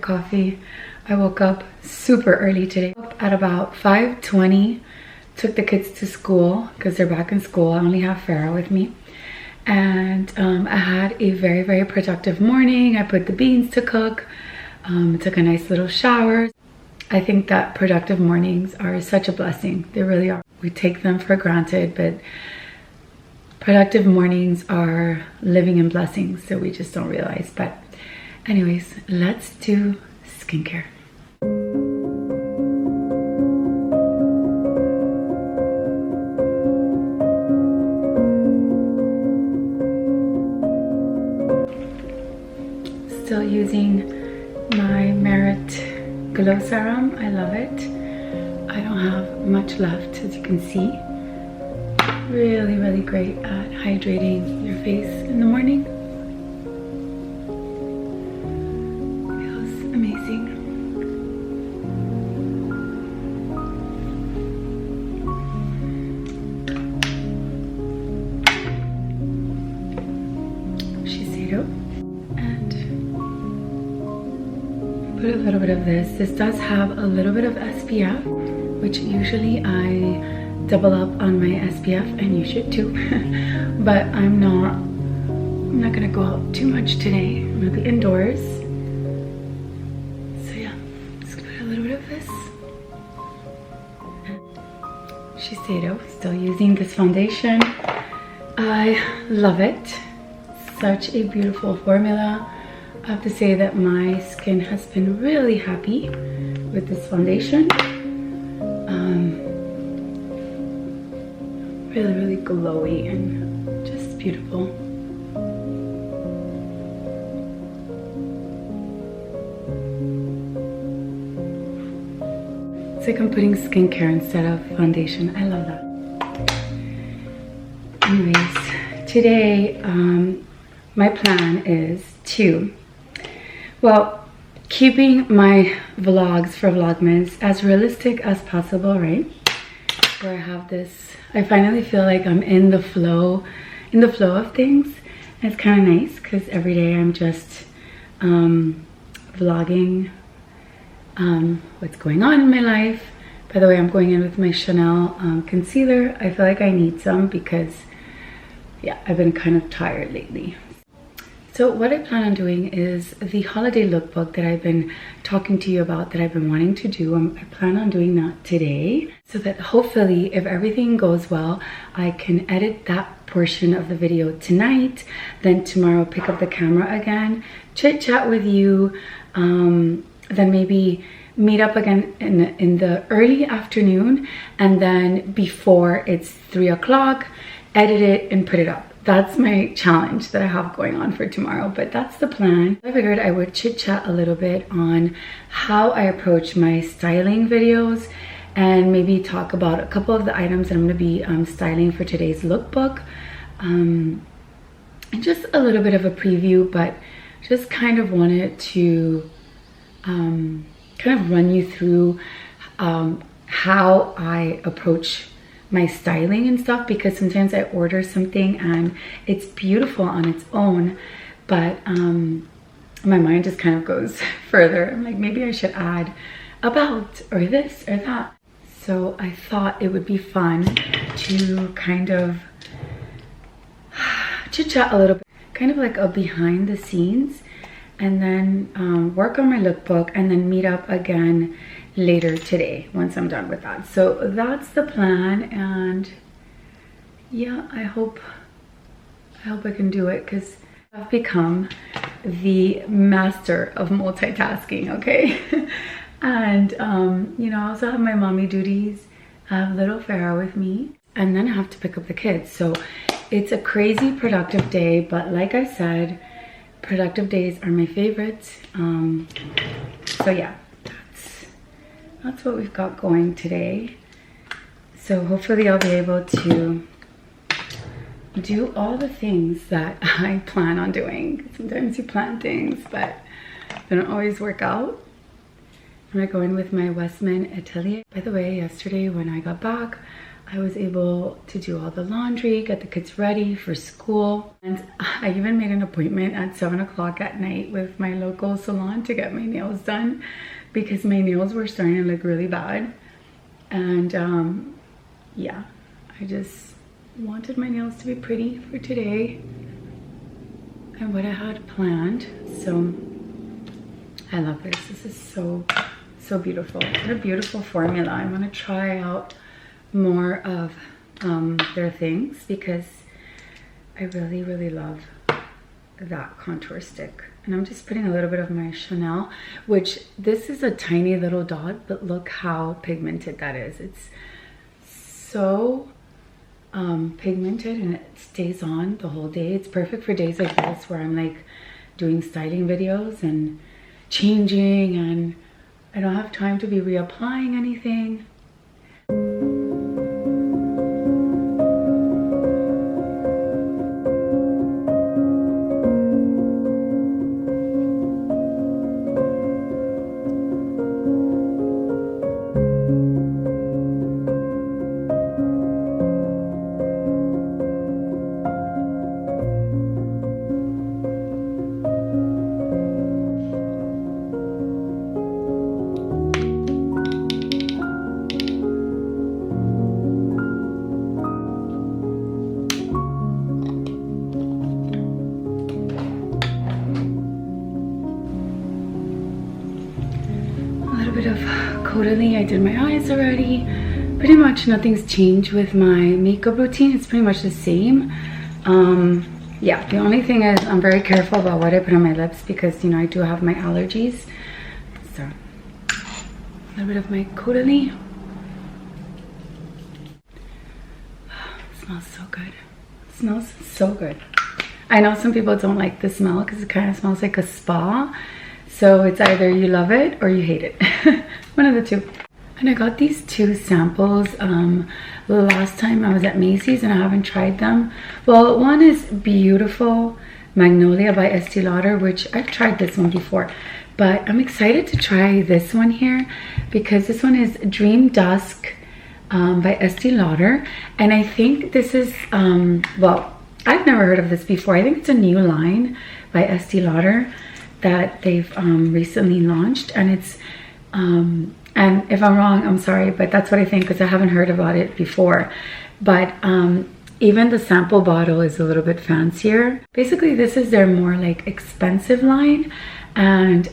coffee. I woke up super early today. Up at about 5:20. Took the kids to school because they're back in school. I only have Farah with me. And I had a very, very productive morning. I put the beans to cook. Took a nice little shower. I think that productive mornings are such a blessing. They really are. We take them for granted, but productive mornings are living in blessings, so we just don't realize. But anyways, let's do skincare. Still using my Merit Glow Serum. I love it. I don't have much left, as you can see. Really, really great at hydrating your face in the morning. Feels amazing. Shiseido. Put a little bit of this. This does have a little bit of SPF, which usually I double up on my SPF, and you should too. But I'm not gonna go out too much today. I'm gonna be indoors. So yeah, just gonna put a little bit of this. Shiseido, still using this foundation. I love it. Such a beautiful formula. I have to say that my skin has been really happy with this foundation. Really, really glowy and just beautiful. It's like I'm putting skincare instead of foundation. I love that. Anyways, today my plan is to, well, keeping my vlogs for Vlogmas as realistic as possible, right? Where I have this, I finally feel like I'm in the flow of things. And it's kind of nice because every day I'm just vlogging what's going on in my life. By the way, I'm going in with my Chanel concealer. I feel like I need some because, yeah, I've been kind of tired lately. So what I plan on doing is the holiday lookbook that I've been talking to you about, that I've been wanting to do. I plan on doing that today, so that hopefully, if everything goes well, I can edit that portion of the video tonight. Then tomorrow pick up the camera again, chit chat with you, then maybe meet up again in the early afternoon, and then before it's 3 o'clock, edit it and put it up. That's my challenge that I have going on for tomorrow, but that's the plan. I figured I would chit chat a little bit on how I approach my styling videos, and maybe talk about a couple of the items that I'm going to be styling for today's lookbook. And just a little bit of a preview, but just kind of wanted to kind of run you through how I approach my styling and stuff, because sometimes I order something and it's beautiful on its own, but my mind just kind of goes further. I'm like, maybe I should add about or this or that. So I thought it would be fun to kind of chit chat a little bit, kind of like a behind the scenes, and then work on my lookbook, and then meet up again later today once I'm done with that. So that's the plan, and yeah, I hope I can do it, because I've become the master of multitasking, okay? And you know, I also have my mommy duties. I have little Farah with me, and then I have to pick up the kids. So it's a crazy productive day, but like I said, productive days are my favorites. So yeah, that's what we've got going today. So hopefully I'll be able to do all the things that I plan on doing. Sometimes you plan things, but they don't always work out. I'm gonna go in with my Westman Atelier. By the way, yesterday when I got back, I was able to do all the laundry, get the kids ready for school. And I even made an appointment at 7 o'clock at night with my local salon to get my nails done because my nails were starting to look really bad. And yeah, I just wanted my nails to be pretty for today and what I had planned. So I love this. This is so beautiful. What a beautiful formula. I want to try out more of their things because I really love that contour stick. And I'm just putting a little bit of my Chanel, which this is a tiny little dot, but look how pigmented that is. It's so pigmented and it stays on the whole day. It's perfect for days like this where I'm like doing styling videos and changing and I don't have time to be reapplying anything. I did my eyes already. Pretty much nothing's changed with my makeup routine. It's pretty much the same. Yeah, the only thing is I'm very careful about what I put on my lips because, you know, I do have my allergies. So, a little bit of my Caudalie. It smells so good. It smells so good. I know some people don't like the smell because it kind of smells like a spa. So it's either you love it or you hate it. One of the two. And I got these two samples last time I was at Macy's and I haven't tried them. Well, one is Beautiful Magnolia by Estee Lauder, which I've tried this one before. But I'm excited to try this one here because this one is Dream Dusk by Estee Lauder. And I think this is, well, I've never heard of this before. I think it's a new line by Estee Lauder that they've recently launched. And it's, and if I'm wrong, I'm sorry, but that's what I think because I haven't heard about it before. But even the sample bottle is a little bit fancier. Basically, this is their more like expensive line. And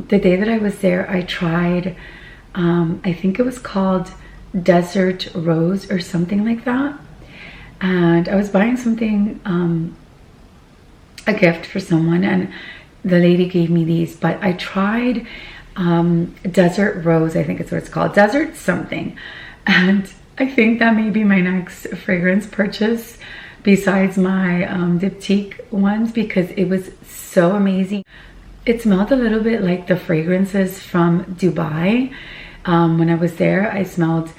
the day that I was there, I tried, I think it was called Desert Rose or something like that. And I was buying something, a gift for someone, and the lady gave me these, but I tried Desert Rose, I think it's what it's called, Desert something, and I think that may be my next fragrance purchase besides my Diptyque ones because it was so amazing. It smelled a little bit like the fragrances from Dubai. When I was there, I smelled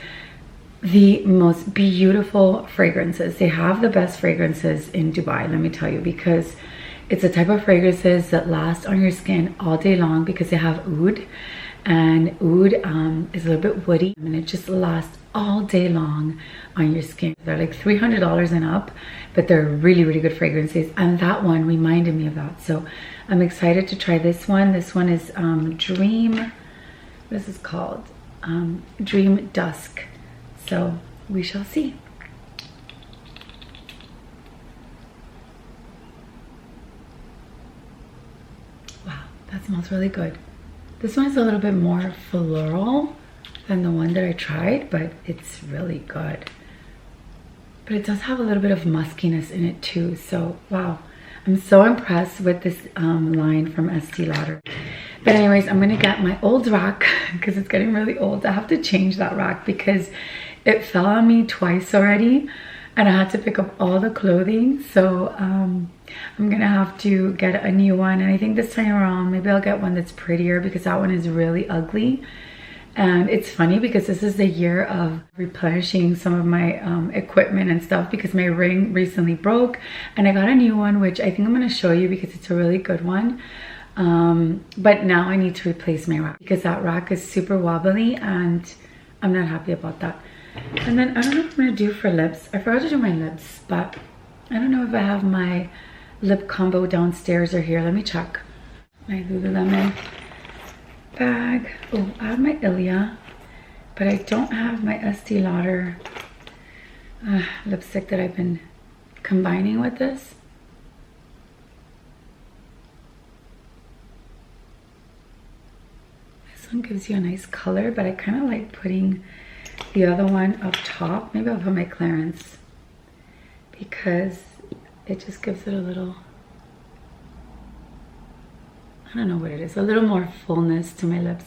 the most beautiful fragrances. They have the best fragrances in Dubai, let me tell you, because it's a type of fragrances that last on your skin all day long because they have oud, and oud is a little bit woody and it just lasts all day long on your skin. They're like $300 and up, but they're really good fragrances, and that one reminded me of that. So I'm excited to try this one. This one is Dream, what is this called? Dream Dusk. So we shall see. That smells really good. This one is a little bit more floral than the one that I tried, but it's really good. But it does have a little bit of muskiness in it too. So, wow. I'm so impressed with this line from Estee Lauder. But anyways, I'm gonna get my old rack because it's getting really old. I have to change that rack because it fell on me twice already and I had to pick up all the clothing. So, I'm gonna have to get a new one, and I think this time around maybe I'll get one that's prettier because that one is really ugly. And it's funny because this is the year of replenishing some of my equipment and stuff because my ring recently broke and I got a new one, which I think I'm gonna show you because it's a really good one. But now I need to replace my rack because that rack is super wobbly and I'm not happy about that. And then I don't know what I'm gonna do for lips. I forgot to do my lips, but I don't know if I have my lip combo downstairs or here. Let me check. My Lululemon bag. Oh, I have my Ilia, but I don't have my Estee Lauder lipstick that I've been combining with this. This one gives you a nice color, but I kind of like putting the other one up top. Maybe I'll put my Clarence because it just gives it a little, I don't know what it is, a little more fullness to my lips.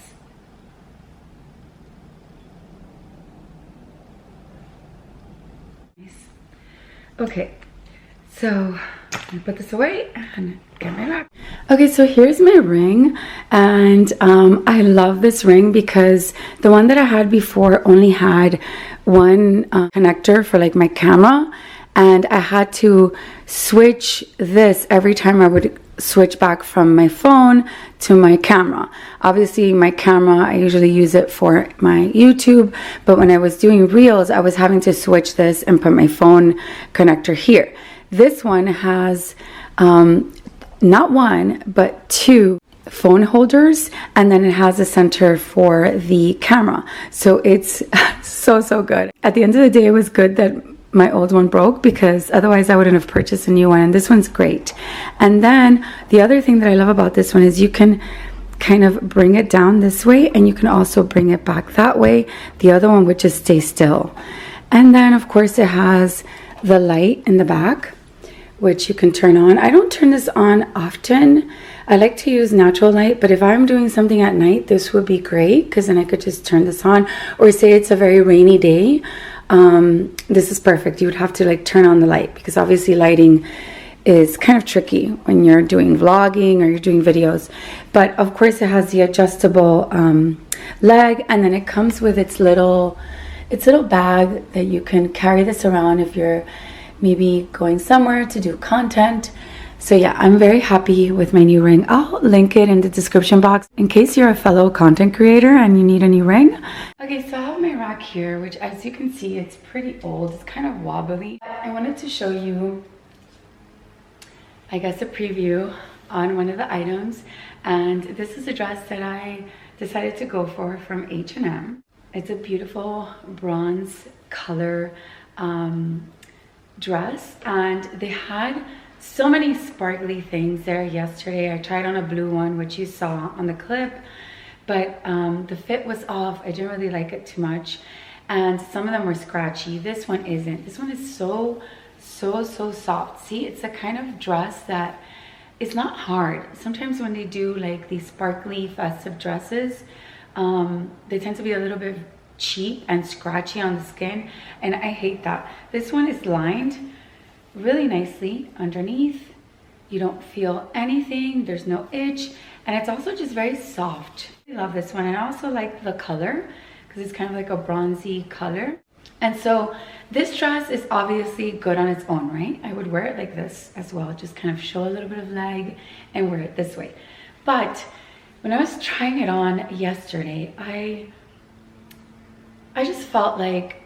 Nice. Okay, so I put this away and get my bag. Okay, so here's my ring, and I love this ring because the one that I had before only had one connector for like my camera, and I had to switch this every time I would switch back from my phone to my camera. Obviously my camera, I usually use it for my YouTube, but when I was doing reels, I was having to switch this and put my phone connector here. This one has not one, but two phone holders, and then it has a center for the camera. So it's so good. At the end of the day, it was good that my old one broke because otherwise I wouldn't have purchased a new one, and this one's great. And then the other thing that I love about this one is you can kind of bring it down this way, and you can also bring it back that way. The other one would just stay still. And then of course it has the light in the back, which you can turn on. I don't turn this on often. I like to use natural light, but if I'm doing something at night, this would be great because then I could just turn this on. Or say it's a very rainy day, this is perfect. You would have to like turn on the light because obviously lighting is kind of tricky when you're doing vlogging or you're doing videos. But of course it has the adjustable leg, and then it comes with its little bag that you can carry this around if you're maybe going somewhere to do content. So yeah, I'm very happy with my new ring. I'll link it in the description box in case you're a fellow content creator and you need a new ring. Okay, so I have my rack here, which as you can see, it's pretty old. It's kind of wobbly. I wanted to show you, I guess, a preview on one of the items. And this is a dress that I decided to go for from H&M. It's a beautiful bronze color dress, and they had so many sparkly things there yesterday. I tried on a blue one, which you saw on the clip, but the fit was off. I didn't really like it too much, and some of them were scratchy. This one isn't. This one is so soft. See, it's a kind of dress that it's not hard. Sometimes when they do like these sparkly festive dresses, they tend to be a little bit cheap and scratchy on the skin, and I hate that. This one is lined really nicely underneath. You don't feel anything, there's no itch, and it's also just very soft. I love this one, and I also like the color because it's kind of like a bronzy color. And so this dress is obviously good on its own, right? I would wear it like this as well, just kind of show a little bit of leg and wear it this way. But when I was trying it on yesterday, I just felt like,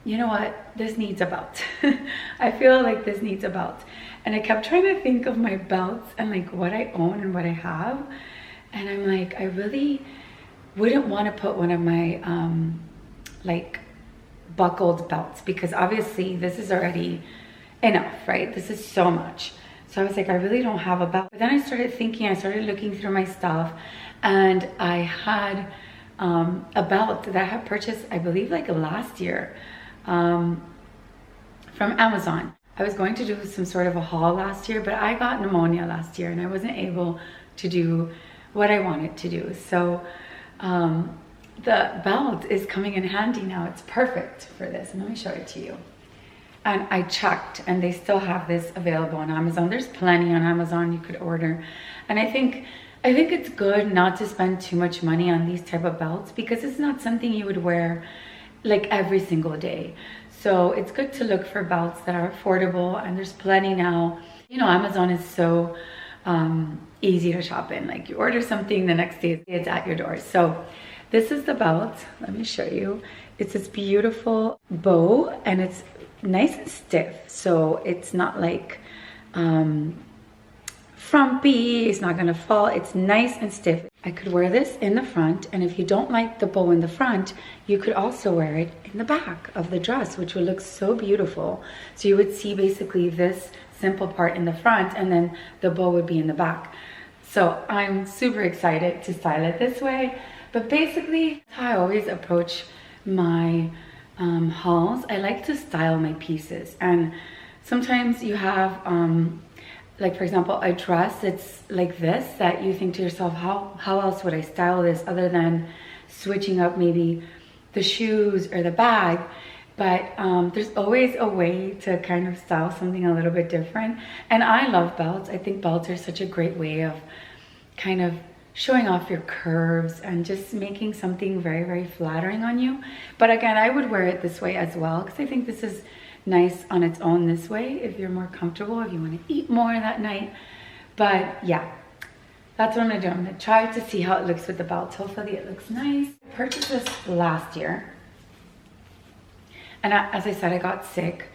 you know what, this needs a belt. I feel like this needs a belt. And I kept trying to think of my belts and like what I own and what I have. And I'm like, I really wouldn't want to put one of my like buckled belts, because obviously this is already enough, right? This is so much. So I was like, I really don't have a belt. But then I started thinking, I started looking through my stuff, and I had a belt that I had purchased, I believe like last year from Amazon. I was going to do some sort of a haul last year, but I got pneumonia last year and I wasn't able to do what I wanted to do. So the belt is coming in handy now. It's perfect for this. And let me show it to you. And I checked and they still have this available on Amazon. There's plenty on Amazon you could order. And I think it's good not to spend too much money on these type of belts, because it's not something you would wear like every single day. So it's good to look for belts that are affordable, and there's plenty now. You know, Amazon is so easy to shop in. Like you order something, the next day it's at your door. So This is the belt. Let me show you. It's this beautiful bow and it's nice and stiff. So it's not like frumpy, it's not gonna fall. It's nice and stiff. I could wear this in the front, and if you don't like the bow in the front, you could also wear it in the back of the dress, which would look so beautiful. So you would see basically this simple part in the front, and then the bow would be in the back. So I'm super excited to style it this way. But basically, how I always approach my hauls, I like to style my pieces. And sometimes you have like for example, a dress that's like this, that you think to yourself, how else would I style this other than switching up maybe the shoes or the bag? But there's always a way to kind of style something a little bit different. And I love belts. I think belts are such a great way of kind of showing off your curves and just making something very, very flattering on you. But again, I would wear it this way as well, because I think this is nice on its own this way if you're more comfortable, if you want to eat more that night. But yeah, that's what I'm gonna do. I'm gonna try to see how it looks with the belt. Hopefully it looks nice. I purchased this last year, and as I said, I got sick.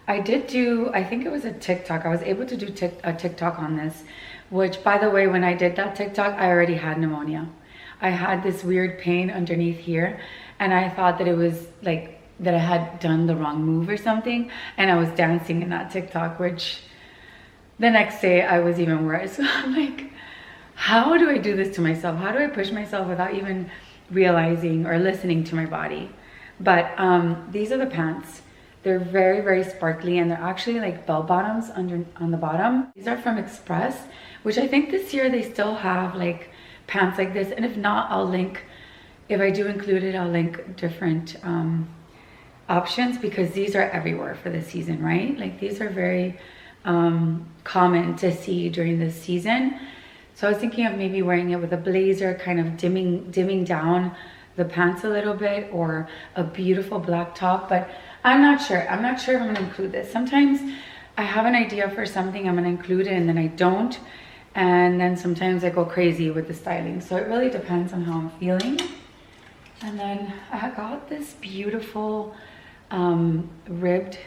I did do, I think it was a TikTok. I was able to do a TikTok on this, which by the way, when I did that TikTok, I already had pneumonia. I had this weird pain underneath here, and I thought that it was like that I had done the wrong move or something, and I was dancing in that TikTok, which the next day I was even worse. So I'm like, how do I do this to myself? How do I push myself without even realizing or listening to my body? But these are the pants. They're very, very sparkly, and they're actually like bell bottoms on the bottom. These are from Express, which I think this year they still have like pants like this, and if not, I'll link, if I do include it, I'll link different options, because these are everywhere for this season, right? Like these are very common to see during this season. So I was thinking of maybe wearing it with a blazer, kind of dimming down the pants a little bit, or a beautiful black top. But I'm not sure. I'm not sure if I'm gonna include this. Sometimes I have an idea for something, I'm gonna include it, and then I don't. And then sometimes I go crazy with the styling. So it really depends on how I'm feeling. And then I got this beautiful ribbed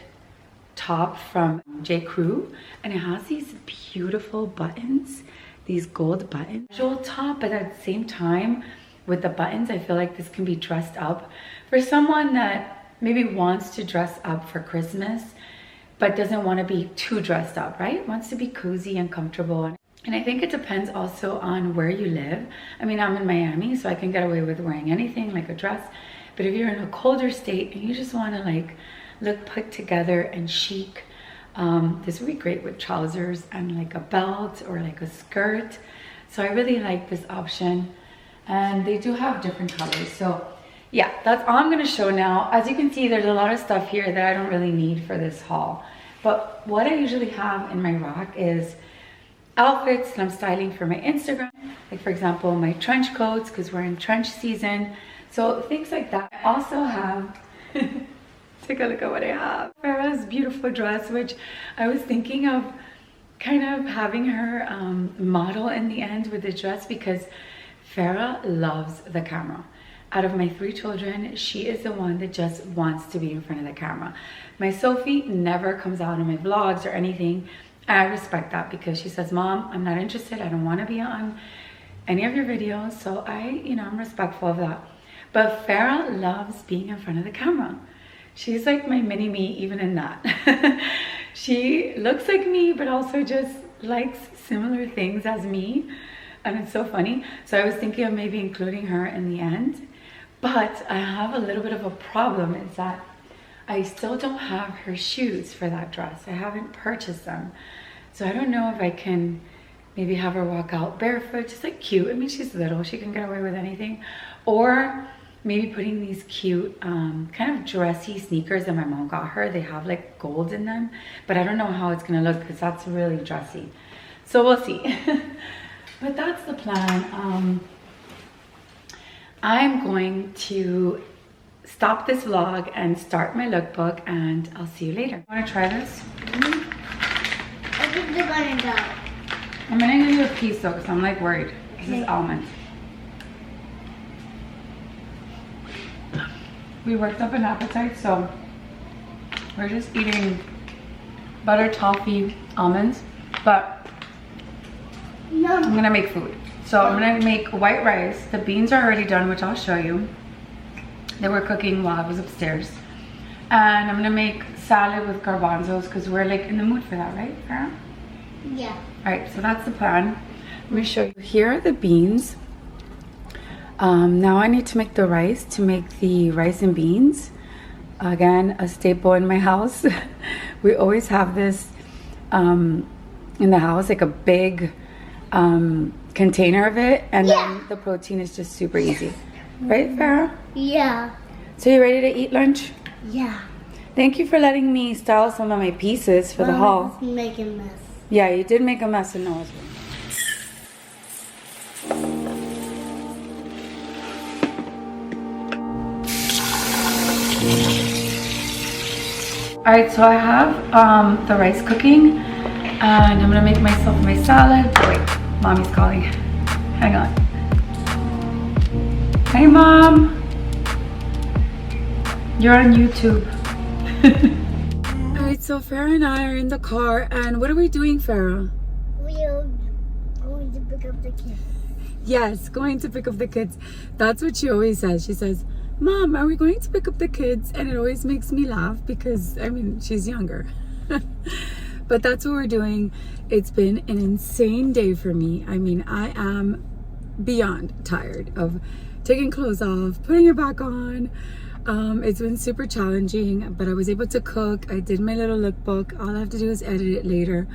top from J. Crew, and it has these beautiful buttons, these gold buttons. Casual top, but at the same time with the buttons, I feel like this can be dressed up for someone that maybe wants to dress up for Christmas but doesn't want to be too dressed up, right? Wants to be cozy and comfortable. And I think it depends also on where you live. I mean, I'm in Miami, so I can get away with wearing anything like a dress. But if you're in a colder state and you just want to like look put together and chic, this would be great with trousers and like a belt or like a skirt. So I really like this option, and they do have different colors. So yeah, that's all I'm going to show now. As you can see, there's a lot of stuff here that I don't really need for this haul. But what I usually have in my rack is outfits that I'm styling for my Instagram. Like for example, my trench coats, because we're in trench season. So things like that. I also have, take a look at what I have. Farrah's beautiful dress, which I was thinking of kind of having her model in the end with the dress, because Farrah loves the camera. Out of my 3 children, she is the one that just wants to be in front of the camera. My Sophie never comes out in my vlogs or anything. I respect that, because she says, Mom, I'm not interested. I don't want to be on any of your videos. So I'm respectful of that. But Farrah loves being in front of the camera. She's like my mini me, even in that. She looks like me, but also just likes similar things as me. And it's so funny. So I was thinking of maybe including her in the end. But I have a little bit of a problem, is that I still don't have her shoes for that dress. I haven't purchased them. So I don't know if I can maybe have her walk out barefoot, just like cute. I mean, she's little, she can get away with anything. Or maybe putting these cute kind of dressy sneakers that my mom got her. They have like gold in them, but I don't know how it's gonna look, because that's really dressy. So we'll see. But that's the plan. I'm going to stop this vlog and start my lookbook, and I'll see you later. Want to try this? I think the button go. I'm gonna give you a piece though, because I'm like worried. This is almond. we worked up an appetite, so we're just eating butter toffee almonds. But I'm gonna make food. So I'm gonna make white rice. The beans are already done, which I'll show you. They were cooking while I was upstairs. And I'm gonna make salad with garbanzos because we're like in the mood for that, right, Farah? Yeah. All right, so that's the plan. Let me show you. Here are the beans. Now I need to make the rice to make the rice and beans. Again, a staple in my house. We always have this in the house, like a big container of it, and then the protein is just super easy. Right, Farah? Yeah. So you ready to eat lunch? Yeah. Thank you for letting me style some of my pieces for the haul. Make a mess. Yeah, you did make a mess in Noah's room. Alright, so I have the rice cooking, and I'm gonna make myself my salad. Wait, mommy's calling. Hang on. Hey, Mom. You're on YouTube. Alright, so Farah and I are in the car, and what are we doing, Farah? We are going to pick up the kids. Yes, going to pick up the kids. That's what she always says. She says, Mom, are we going to pick up the kids? And it always makes me laugh because, I mean, she's younger. But that's what we're doing. It's been an insane day for me. I mean, I am beyond tired of taking clothes off, putting it back on. It's been super challenging, but I was able to cook. I did my little lookbook. All I have to do is edit it later.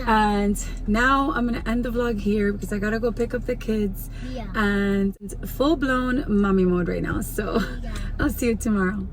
And now I'm gonna end the vlog here because I gotta go pick up the kids. And full-blown mommy mode right now. So I'll see you tomorrow.